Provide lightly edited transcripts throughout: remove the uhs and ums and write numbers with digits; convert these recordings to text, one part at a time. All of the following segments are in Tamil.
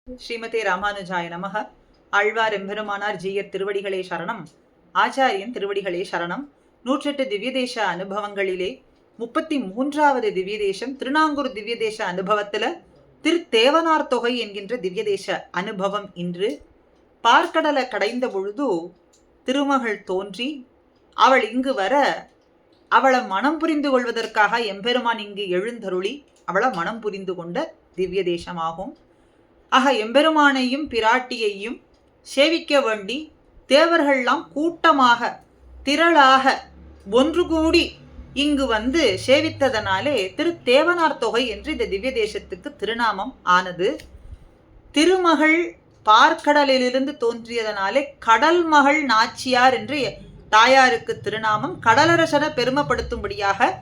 ஸ்ரீமதே ராமானுஜாய நமக. ஆழ்வார் எம்பெருமானார் ஜீயர் திருவடிகளே சரணம். ஆச்சாரியன் திருவடிகளே சரணம். 108 திவ்யதேச அனுபவங்களிலே 33வது திவ்யதேசம் திருநாங்கூர் திவ்யதேச அனுபவத்துல திருத்தேவனார் தொகை என்கின்ற திவ்யதேச அனுபவம். இன்று பார்க்கடலை கடைந்த பொழுது திருமகள் தோன்றி அவள் இங்கு வர அவளை மனம் புரிந்து கொள்வதற்காக எம்பெருமான் இங்கு எழுந்தருளி அவளை மனம் புரிந்து கொண்ட திவ்ய தேசமாகும். ஆக எம்பெருமானையும் பிராட்டியையும் சேவிக்க வேண்டி தேவர்கள்லாம் கூட்டமாக திரளாக ஒன்று கூடி இங்கு வந்து சேவித்ததனாலே திருத்தேவனார் தொகை என்று இந்த திவ்ய தேசத்துக்கு திருநாமம் ஆனது. திருமகள் பார்க்கடலிலிருந்து தோன்றியதனாலே கடல் மகள் நாச்சியார் என்று தாயாருக்கு திருநாமம். கடலரசனை பெருமைப்படுத்தும்படியாக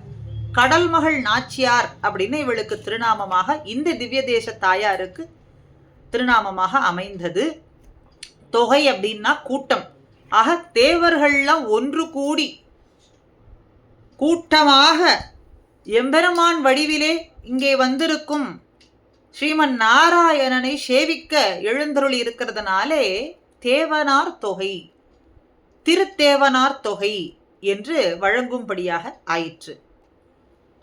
கடல் மகள் நாச்சியார் அப்படின்னு இவளுக்கு திருநாமமாக இந்த திவ்ய தேச தாயாருக்கு திருநாமமாக அமைந்தது. தொகை அப்படின்னா கூட்டம். ஆக தேவர்கள்லாம் ஒன்று கூடி கூட்டமாக எம்பெருமான் வடிவிலே இங்கே வந்திருக்கும் ஸ்ரீமன் நாராயணனை சேவிக்க எழுந்தருளி இருக்கிறதுனாலே தேவனார் தொகை, திருத்தேவனார் தொகை என்று வழங்கும்படியாக ஆயிற்று.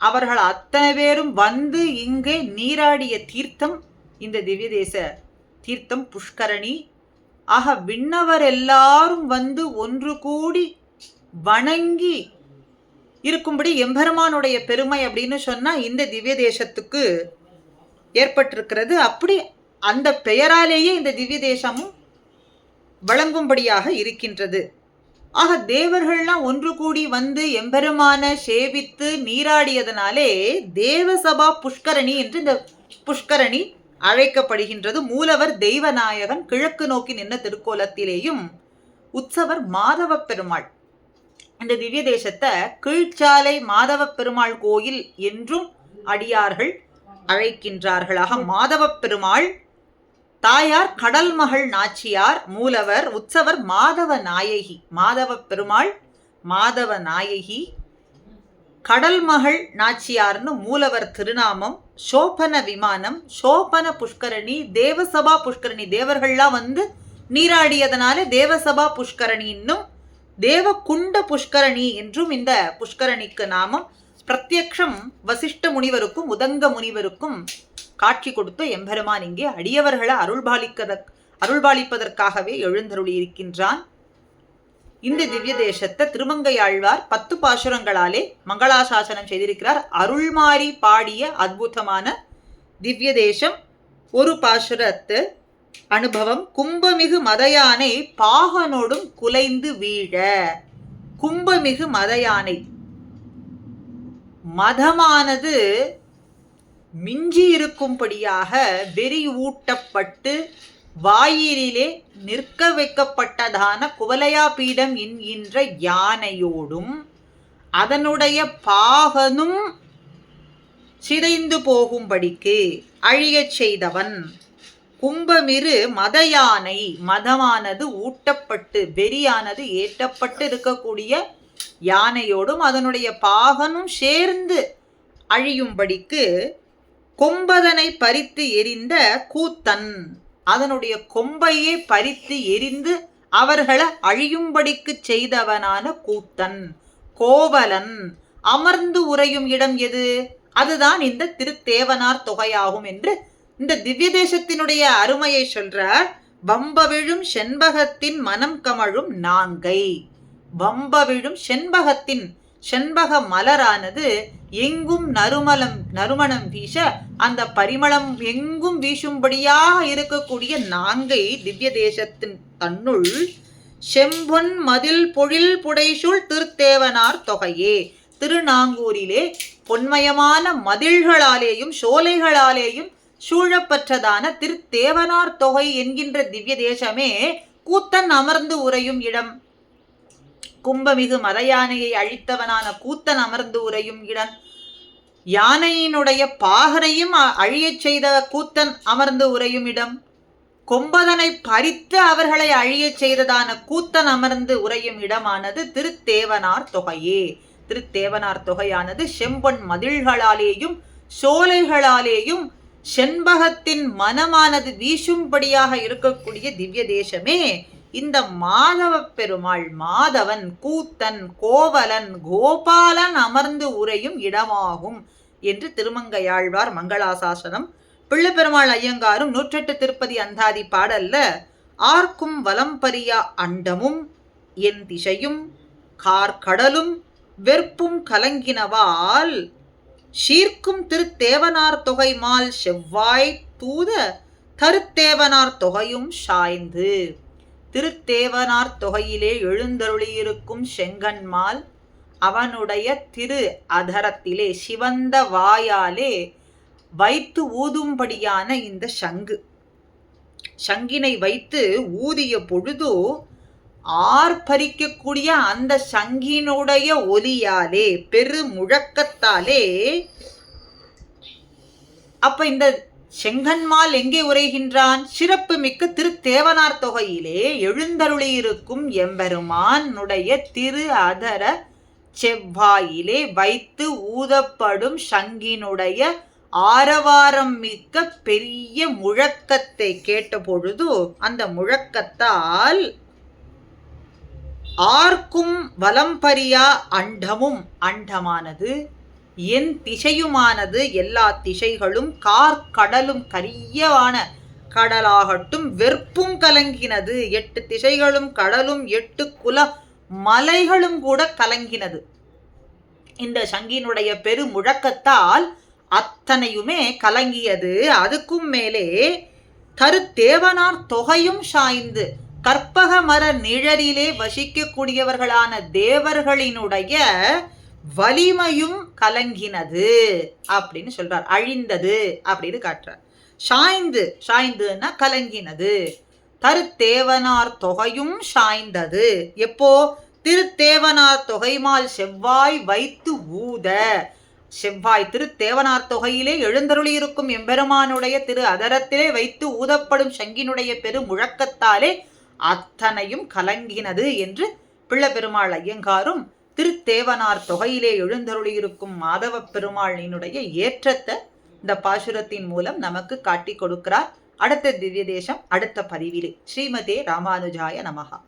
அவர்கள் அத்தனை பேரும் வந்து இங்கே நீராடிய தீர்த்தம் இந்த திவ்யதேச தீர்த்தம் புஷ்கரணி. ஆக விண்ணவர் எல்லாரும் வந்து ஒன்று கூடி வணங்கி இருக்கும்படி எம்பெருமானுடைய பெருமை அப்படின்னு சொன்னா இந்த திவ்ய தேசத்துக்கு ஏற்பட்டிருக்கிறது. அப்படி அந்த பெயராலேயே இந்த திவ்ய தேசமும் வழங்கும்படியாக இருக்கின்றது. ஆக தேவர்கள்லாம் ஒன்று கூடி வந்து எம்பெருமான சேவித்து நீராடியதனாலே தேவசபா புஷ்கரணி என்று இந்த புஷ்கரணி அழைக்கப்படுகின்றது. மூலவர் தெய்வநாயகன் கிழக்கு நோக்கி நின்ற திருக்கோலத்திலேயும் உற்சவர் மாதவ பெருமாள். இந்த திவ்ய தேசத்தை கீழ்ச்சாலை மாதவ பெருமாள் கோயில் என்றும் அடியார்கள் அழைக்கின்றார்களாக. மாதவ பெருமாள் தாயார் கடல் மகள் நாச்சியார், மூலவர் உற்சவர் மாதவ நாயகி. மாதவ பெருமாள் மாதவ நாயகி, கடல் மகள் நாச்சியார்னு மூலவர் திருநாமம். சோபன விமானம், சோபன புஷ்கரணி, தேவசபா புஷ்கரணி. தேவர்கள்லாம் வந்து நீராடியதனாலே தேவசபா புஷ்கரணி இன்னும் தேவகுண்ட புஷ்கரணி என்றும் இந்த புஷ்கரணிக்கு நாமம். பிரத்யக்ஷம் வசிஷ்ட முனிவருக்கும் உதங்க முனிவருக்கும் காட்சி கொடுத்து எம்பெருமான் இங்கே அடியவர்களை அருள்பாலிப்பதற்காகவே எழுந்தருளி இருக்கின்றான். இந்த திவ்ய தேசத்தை திருமங்கையாழ்வார் 10 பாசுரங்களாலே மங்களாசாசனம் செய்திருக்கிறார். அருள்மாறி பாடிய அற்புதமான திவ்ய தேசம். ஒரு பாசுரத்து அனுபவம். கும்பமிகு மதயானை பாகனோடும் குலைந்து வீழ. கும்பமிகு மதயானை, மதமானது மிஞ்சி இருக்கும்படியாக வெறி ஊட்டப்பட்டு வாயிலே நிற்க வைக்கப்பட்டதான குவலையா பீடம் என்கின்ற யானையோடும் அதனுடைய பாகனும் சிதைந்து போகும்படிக்கு அழியச் செய்தவன். கும்பமிரு மத யானை, மதமானது ஊட்டப்பட்டு வெறியானது ஏற்றப்பட்டு இருக்கக்கூடிய யானையோடும் அதனுடைய பாகனும் சேர்ந்து அழியும்படிக்கு கொம்பதனை பறித்து எரிந்த கூத்தன், அதனுடைய கொம்பையே பறித்து எரிந்து அவர்களை அழியும்படிக்கு செய்தவனான கூத்தன், கோவலன் அமர்ந்து உறையும் இடம் எது? அதுதான் இந்த திருத்தேவனார் தொகையாகும் என்று இந்த திவ்ய தேசத்தினுடைய அருமையை சொல்றார். வம்பவிழும் செண்பகத்தின் மனம் கமழும் நாங்கை. வம்பவிழும் செண்பகத்தின், செண்பக மலரானது எங்கும் நறுமணம் வீச அந்த பரிமளம் எங்கும் வீசும்படியாக இருக்கக்கூடிய நாங்கை திவ்ய தேசத்தின் தன்னுள் செம்பொன் மதில் பொழில் புடைசூழ் திருத்தேவனார் தொகையே. திருநாங்கூரிலே பொன்மயமான மதில்களாலேயும் சோலைகளாலேயும் சூழப்பற்றதான திருத்தேவனார் தொகை என்கின்ற திவ்ய தேசமே கூத்தன் அமர்ந்து உறையும் இடம். கும்பமிகு மத யானையை அழித்தவனான கூத்தன் அமர்ந்து உறையும் இடம். யானையினுடைய பாகனையும் அழியச் செய்த கூத்தன் அமர்ந்து உறையும் இடம். கொம்பதனை பறித்து அவர்களை அழியச் செய்ததான கூத்தன் அமர்ந்து உறையும் இடமானது திருத்தேவனார் தொகையே. திருத்தேவனார் தொகையானது செம்பொன் மதில்களாலேயும் சோலைகளாலேயும் செண்பகத்தின் மனமானது வீசும்படியாக இருக்கக்கூடிய திவ்ய தேசமே இந்த மாதவ பெருமாள், மாதவன், கூத்தன், கோவலன், கோபாலன் அமர்ந்து உரையும் இடமாகும் என்று திருமங்கையாழ்வார் மங்களாசாசனம் பிள்ளைப்பெருமாள் ஐயங்காரும் 108 திருப்பதி அந்தாதி பாடல்ல ஆர்க்கும் வலம்பரியா அண்டமும் என் திசையும் கார்கடலும் வெற்பும் கலங்கினவால் ஷீர்க்கும் திருத்தேவனார் தொகை மால் செவ்வாய் தூத கருத்தேவனார் தொகையும் சாய்ந்து. திருத்தேவனார் தொகையிலே எழுந்தருளியிருக்கும் செங்கன்மால் அவனுடைய திரு அதரத்திலே சிவந்த வாயாலே வைத்து ஊதும்படியான இந்த சங்கினை வைத்து ஊதிய பொழுது ஆர்ப்பரிக்கக்கூடிய அந்த சங்கினுடைய ஒலியாலே, பெரு முழக்கத்தாலே, அப்ப இந்த செங்கன்மால் எங்கே உரைகின்றான்? சிறப்பு மிக்க திருத்தேவனார் தொகையிலே எழுந்தருளியிருக்கும் எம்பெருமானுடைய திரு அதர செவ்வாயிலே வைத்து ஊதப்படும் சங்கினுடைய ஆரவாரம் மிக்க பெரிய முழக்கத்தை கேட்ட பொழுது அந்த முழக்கத்தால் ஆர்க்கும் வலம்பரியா அண்டமும், அண்டமானது, என் திசையுமானது, எல்லா திசைகளும், கார்கடலும், கரியவான கடலாகட்டும், வெற்பும் கலங்கினது, 8 திசைகளும் கடலும் 8 குல மலைகளும் கூட கலங்கினது. இந்த சங்கினுடைய பெரு முழக்கத்தால் அத்தனையுமே கலங்கியது. அதுக்கும் மேலே கருத்தேவனார் தொகையும் சாய்ந்து, கற்பக மர நிழலிலே வசிக்கக்கூடியவர்களான தேவர்களினுடைய வலிமையும் கலங்கினது அப்படின்னு சொல்றார். அழிந்தது அப்படின்னு காட்டுறார். சாய்ந்துன்னா கலங்கினது. தருத்தேவனார் தொகையும் சாய்ந்தது. எப்போ? திருத்தேவனார் தொகைமால் செவ்வாய் வைத்து ஊத. செவ்வாய் திருத்தேவனார் தொகையிலே எழுந்தருளியிருக்கும் எம்பெருமானுடைய திரு அதரத்திலே வைத்து ஊதப்படும் சங்கினுடைய பெரு முழக்கத்தாலே அத்தனையும் கலங்கினது என்று பிள்ளைப்பெருமாள் ஐயங்காரும் திருத்தேவனார் தொகையிலே எழுந்தருளியிருக்கும் மாதவ பெருமாளினுடைய ஏற்றத்தை இந்த பாசுரத்தின் மூலம் நமக்கு காட்டி கொடுக்கிறார். அடுத்த திவ்ய தேசம் அடுத்த பதிவிலே. ஸ்ரீமதே ராமானுஜாய நமஹா.